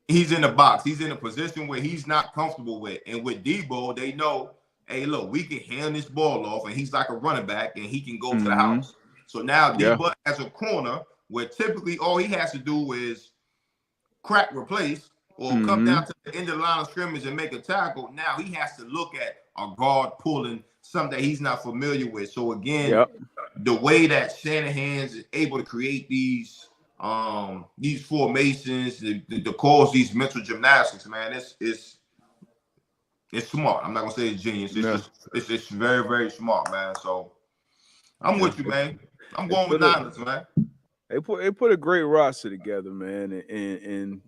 He's in the box. He's in a position where he's not comfortable with. And with Debo, they know, hey, look, we can hand this ball off, and he's like a running back, and he can go to the house. So now D-Butt has a corner where typically all he has to do is crack replace or come down to the end of the line of scrimmage and make a tackle. Now he has to look at a guard pulling something that he's not familiar with. So again, the way that Shanahan's is able to create these these formations, the cause these mental gymnastics, man, it's smart. I'm not gonna say it's genius. It's very, very smart, man. So I'm with you, man. I'm going with Niners, man. They put a great roster together, man, and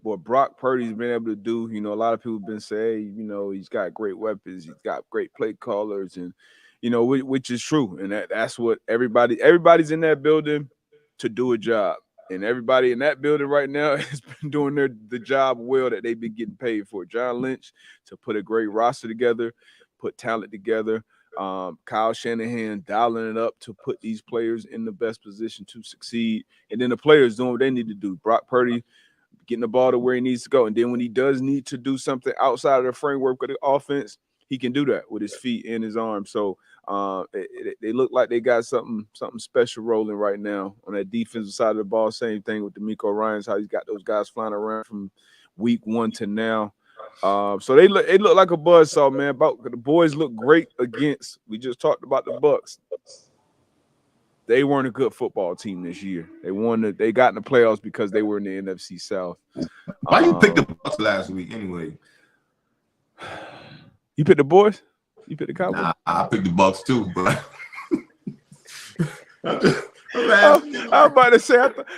what Brock Purdy's been able to do. You know, a lot of people have been saying, you know, he's got great weapons, he's got great play callers, and you know, which is true, and that's what everybody's in that building to do a job, and everybody in that building right now has been doing the job well that they've been getting paid for. John Lynch to put a great roster together, put talent together. Kyle Shanahan dialing it up to put these players in the best position to succeed, and then the players doing what they need to do. Brock Purdy getting the ball to where he needs to go, and then when he does need to do something outside of the framework of the offense, he can do that with his feet and his arms. So they look like they got something special rolling right now on that defensive side of the ball. Same thing with DeMeco Ryans, how he's got those guys flying around from week 1 to now. So they look like a buzzsaw, man. The boys look great against. We just talked about the Bucs. They weren't a good football team this year. They got in the playoffs because they were in the NFC South. Why you picked the Bucs last week anyway? You picked the boys? You picked the Cowboys? Nah, I picked the Bucs too, but I'm about to say,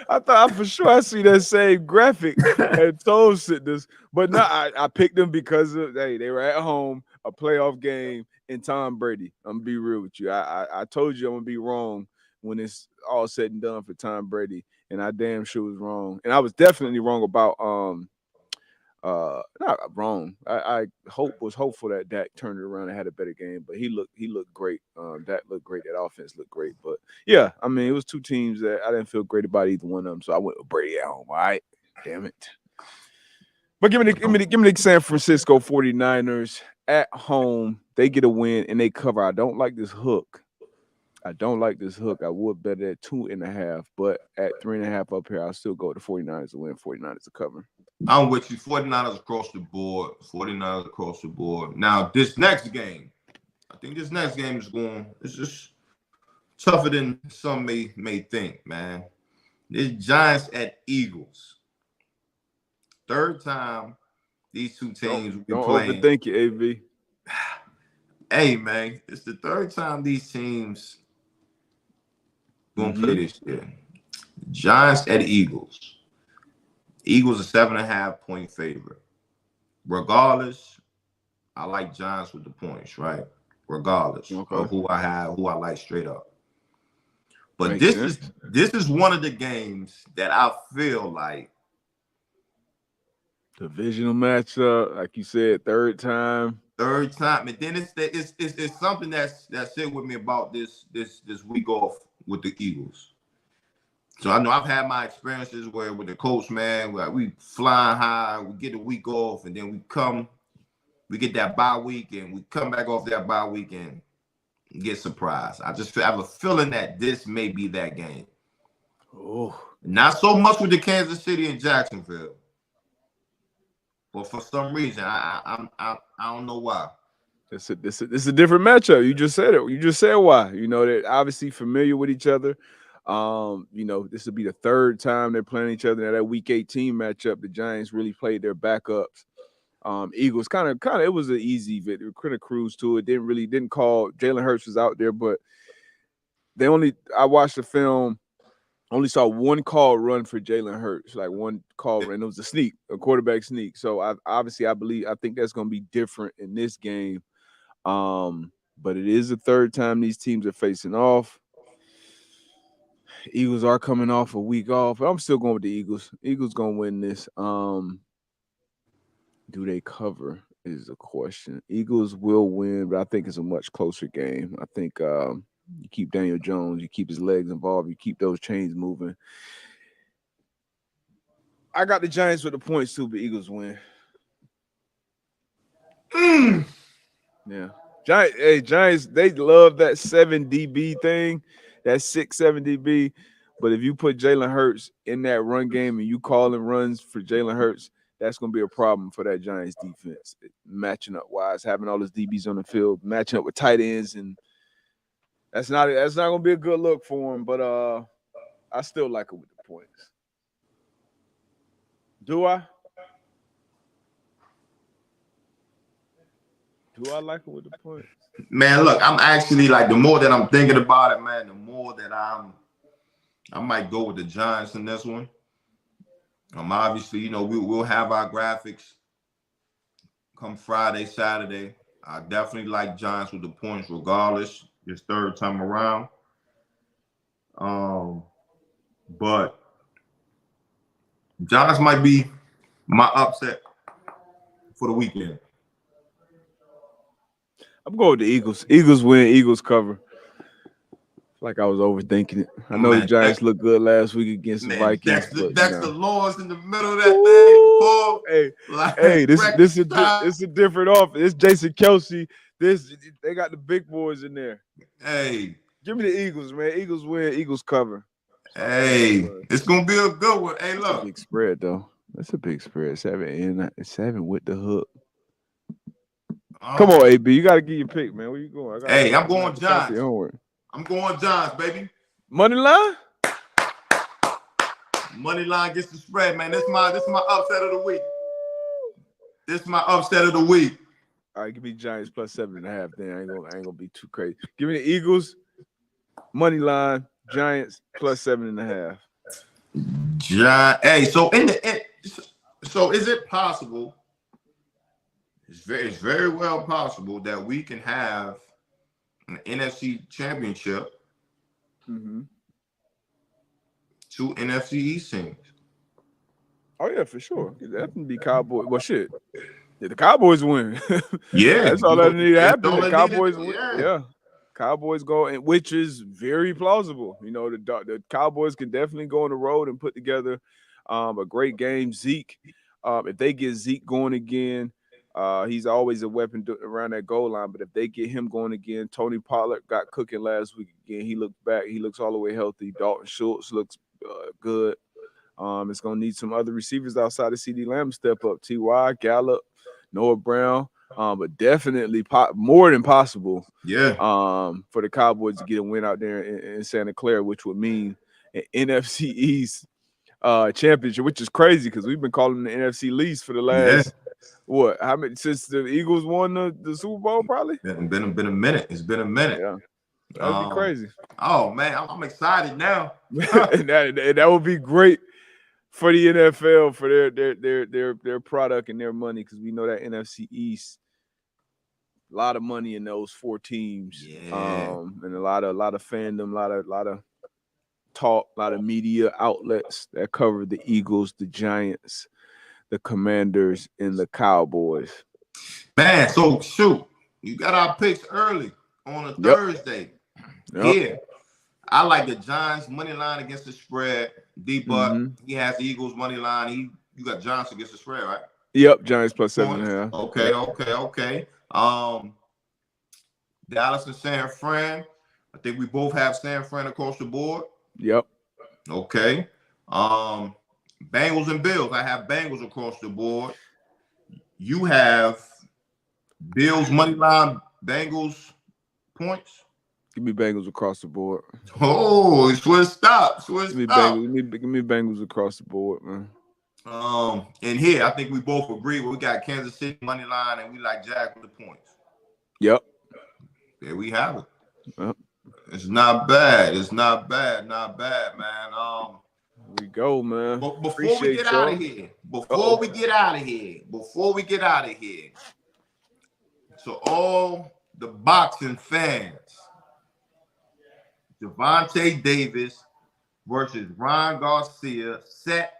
I thought for sure I see that same graphic at Toe Sickness, but no, I picked them because they were at home, a playoff game, and Tom Brady. I'm gonna be real with you. I told you I'm gonna be wrong when it's all said and done for Tom Brady, and I damn sure was wrong. And I was definitely wrong about not wrong. I was hopeful that Dak turned it around and had a better game, but he looked great. Dak looked great. That offense looked great. But yeah, I mean, it was two teams that I didn't feel great about either one of them, so I went with Brady at home. All right, damn it. But give me the San Francisco 49ers at home. They get a win and they cover. I don't like this hook. I would bet it at 2.5, but at 3.5 up here, I'll still go with the 49ers to win. 49ers to cover. I'm with you. 49ers across the board. 49ers across the board. Now, this next game, I think this next game it's just tougher than some may think, man. This Giants at Eagles. Third time these two teams will be playing. Don't overthink it, AV. Hey, man, it's the third time these teams going to play this year. Giants at Eagles. Eagles a 7.5-point favorite. Regardless, I like Giants with the points, right? Regardless of who I like straight up. But this is one of the games that I feel like divisional matchup, like you said, third time. And then it's something that's sit with me about this week off with the Eagles. So I know I've had my experiences where with the coach, man, where we flying high, we get a week off, and then we get that bye week, and we come back off that bye week and get surprised. I have a feeling that this may be that game. Oh, not so much with the Kansas City and Jacksonville, but for some reason, I don't know why. This is a different matchup. You just said it. You just said why. You know, they're obviously familiar with each other. You know, this will be the third time they're playing each other. Now, that Week 18 matchup, the Giants really played their backups. Eagles kind of, it was an easy victory. Kind of cruised to it. Didn't call. Jalen Hurts was out there, but I watched the film. Only saw one call run for Jalen Hurts, like one call run. It was a quarterback sneak. So I think that's going to be different in this game. But it is the third time these teams are facing off. Eagles are coming off a week off, but I'm still going with the Eagles. Eagles going to win this. Do they cover is the question. Eagles will win, but I think it's a much closer game. I think you keep Daniel Jones, you keep his legs involved, you keep those chains moving. I got the Giants with the points too, but Eagles win. Yeah. Giants, they love that 7 DB thing, that 6-7 DB. But if you put Jalen Hurts in that run game and you calling runs for Jalen Hurts, that's going to be a problem for that Giants defense. Matching up wise, having all those DBs on the field, matching up with tight ends, and that's not going to be a good look for him. But I still like it with the points. Do I? Do I like it with the points? Man, look, I'm actually like, the more that I'm thinking about it, man, the more that I might go with the Giants in this one. Obviously, you know, we'll have our graphics come Friday, Saturday. I definitely like Giants with the points regardless, this third time around. But Giants might be my upset for the weekend. I'm going with the Eagles. Eagles win, Eagles cover. Like I was overthinking it. I know the Giants looked good last week against the Vikings. Dexter Lawrence in the middle of that thing. Paul. Hey, this is a different offense. It's Jason Kelsey. They got the big boys in there. Hey, give me the Eagles, man. Eagles win, Eagles cover. Hey, it's gonna be a good one. Hey, look, that's a big spread though. That's a big spread. 7 with the hook. Come on, AB. You gotta get your pick, man. Where you going? I'm going Giants. I'm going Giants, baby. Money line? Money line gets the spread, man. This is my upset of the week. This is my upset of the week. All right, give me Giants plus 7.5. Then I ain't gonna be too crazy. Give me the Eagles, money line, Giants plus 7.5. Hey, so so is it possible? It's very well possible that we can have an NFC championship, 2 NFC East teams. Oh yeah, for sure. That can be Cowboys. Well, shit. Yeah, the Cowboys win. Yeah, that's all that need to happen. The Cowboys win. Yeah, Cowboys go, and which is very plausible. You know, the Cowboys can definitely go on the road and put together a great game. Zeke, if they get Zeke going again. He's always a weapon around that goal line, but if they get him going again, Tony Pollard got cooking last week again. He looked back. He looks all the way healthy. Dalton Schultz looks good. It's going to need some other receivers outside of CD Lamb step up. T.Y., Gallup, Noah Brown, but definitely more than possible for the Cowboys to get a win out there in Santa Clara, which would mean an NFC East championship, which is crazy because we've been calling the NFC least for the last – what? How many since the Eagles won the Super Bowl? Probably been a minute. It's been a minute. Yeah, that'd be crazy. Oh man, I'm excited now. and that would be great for the NFL for their product and their money because we know that NFC East, a lot of money in those 4 teams, and a lot of fandom, a lot of talk, a lot of media outlets that cover the Eagles, the Giants, the Commanders, and the Cowboys. Man, so shoot, you got our picks early on a Thursday. Yeah, I like the Giants money line against the spread. D-Buck, he has the Eagles money line. You got Giants against the spread, right? Yep, Giants plus 7.5. Okay. Dallas and San Fran. I think we both have San Fran across the board. Yep. Okay. Bengals and Bills. I have Bengals across the board. You have Bills money line, Bengals points. Give me Bengals across the board. Oh, switch up. Give me Bengals across the board, man. And here I think we both agree. We got Kansas City money line, and we like Jack with the points. Yep. There we have it. Yep. It's not bad. It's not bad, man. We go, man. But before we get out of here, so all the boxing fans, Gervonta Davis versus Ryan Garcia set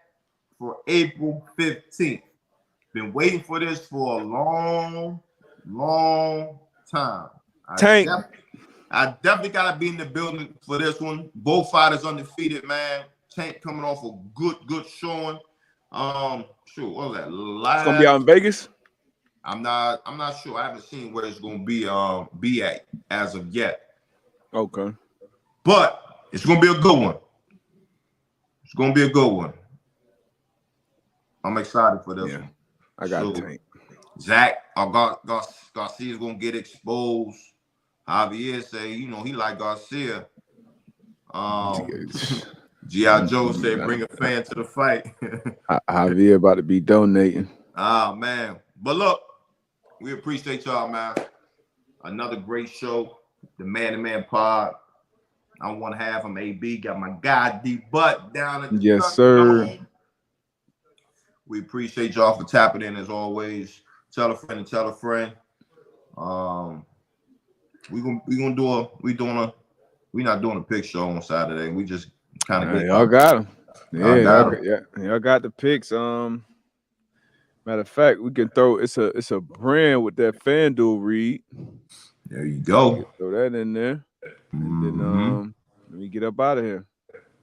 for April 15th. Been waiting for this for a long time. I definitely got to be in the building for this one. Both fighters undefeated, man. Tank coming off a good showing. Sure, what was that? It's gonna be out in Vegas. I'm not sure. I haven't seen where it's gonna be at as of yet. Okay. But it's gonna be a good one. It's gonna be a good one. I'm excited for this one. I got Tank. Zach Garcia's gonna get exposed. Javier say, he like Garcia. G.I. Joe said, bring a fan to the fight. Javier about to be donating. Ah, man. But look, we appreciate y'all, man. Another great show. The Man to Man Pod. I'm one half. I'm AB. Got my guy D Butt down at the yes, sir. Dome. We appreciate y'all for tapping in as always. Tell a friend and tell a friend. We're not doing a pick show on Saturday. We just kind of y'all got them. Yeah, y'all got the picks. Matter of fact, we can throw it's a brand with that FanDuel read. There you go. Throw that in there. And then let me get up out of here.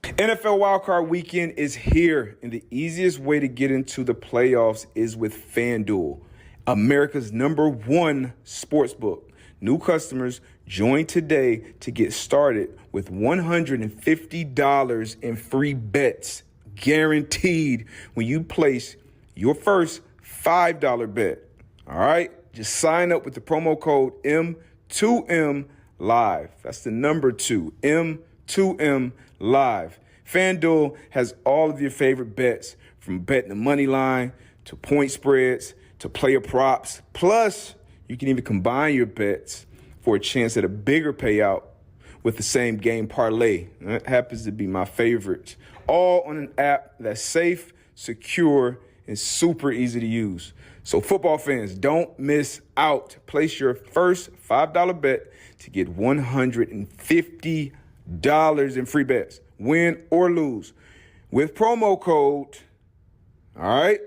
NFL Wildcard Weekend is here, and the easiest way to get into the playoffs is with FanDuel, America's #1 sportsbook. New customers join today to get started with $150 in free bets, guaranteed when you place your first $5 bet. All right? Just sign up with the promo code M2M Live. That's the number 2, M2M Live. FanDuel has all of your favorite bets, from betting the money line to point spreads to player props. Plus, you can even combine your bets for a chance at a bigger payout with the same game parlay. That happens to be my favorite. All on an app that's safe, secure, and super easy to use. So football fans, don't miss out. Place your first $5 bet to get $150 in free bets, win or lose, with promo code, all right?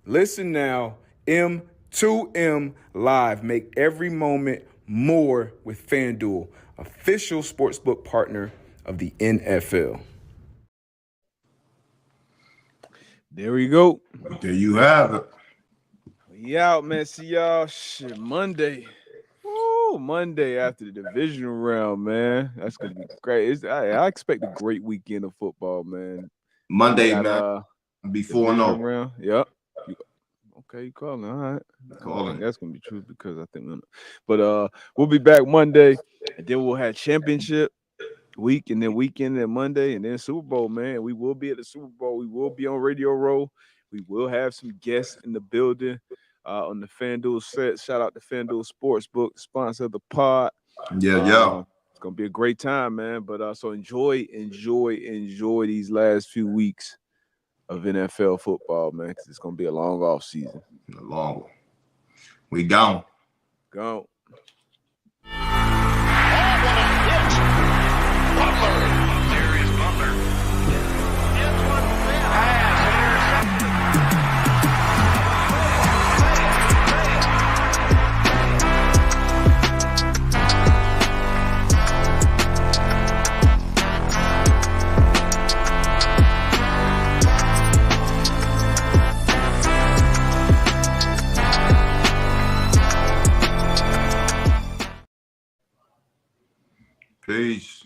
Listen now, M2M Live. Make every moment more with FanDuel, official sportsbook partner of the NFL. There we go. There you have it. We out, man. See y'all Monday. Woo, Monday after the divisional round, man. That's gonna be great. I expect a great weekend of football, man. Monday, man. Before no round. Yep. Okay, you calling? All right. Calling. That's gonna be true because I think but we'll be back Monday, and then we'll have championship week, and then weekend and Monday, and then Super Bowl, man. We will be at the Super Bowl. We will be on Radio Row. We will have some guests in the building on the FanDuel set. Shout out to FanDuel Sportsbook, sponsor of the pod. Yeah. It's gonna be a great time, man. But so enjoy these last few weeks of NFL football, man, because it's gonna be a long off season. A long one. We gone. Gone. Butler. Darius Butler. Antoine Bethea Peace.